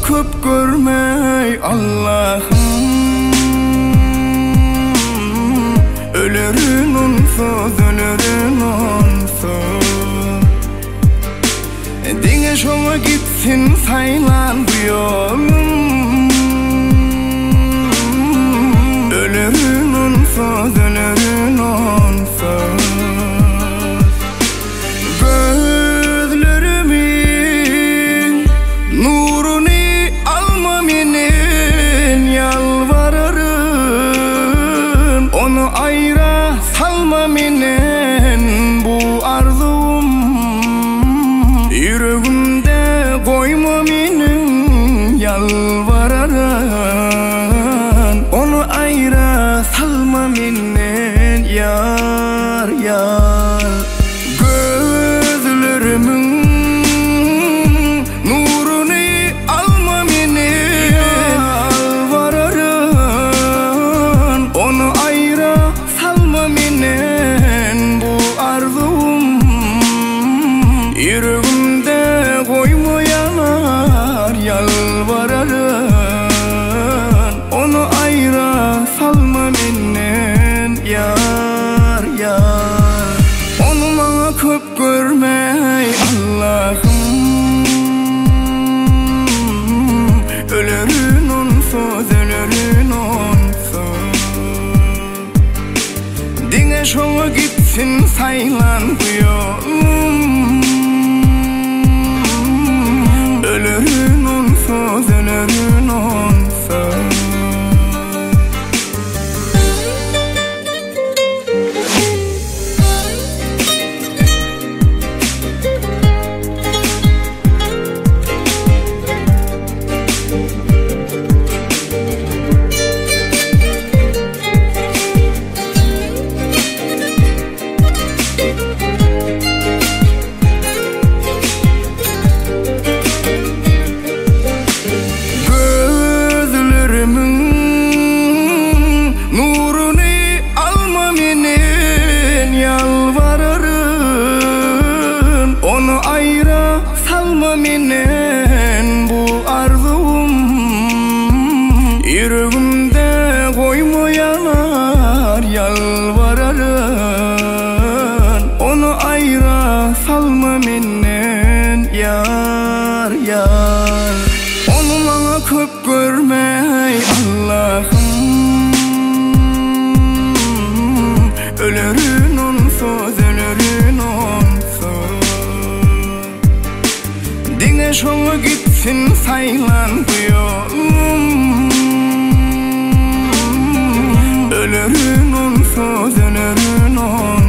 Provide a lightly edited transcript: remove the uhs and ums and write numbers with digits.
köp görmey Allah'ım. Ölürün onsuz, ölürün onsuz. Dine şoňa gitsin saylan bu yolum. Ölürün onsuz, ölürün onsuz. Gözlerimin nurunu alma menen yalvararım. Onu ayra salma menen bu arzum. Yüreğimde koyma menen yalvararım. Onu ayra salma menen yar yar. Gözlerimin nurunu alma menen yalvararım. Onu ayra salma menen bu arzum. Yüreğimde koyma yanar yalvararım. Onu ayra salma menen yar yar. Onu bana köp görmey Allah'ım. Ölürün onsuz, ölürün onsuz. Dine şoňa gitsin saylan bu yolum. Ölürün onsuz, ölürün onsuz. Onu ayra salma menen bu arzum. Yüreğimde koyma yanar yalvararım. Onu ayra salma menen yar yar. Onu bana köp görmey Allah'ım. Ölürün onsuz, ölürün onsuz. Dine şoňa gitsin saylan bu yolum. Ölürün onsuz, ölürün onsuz.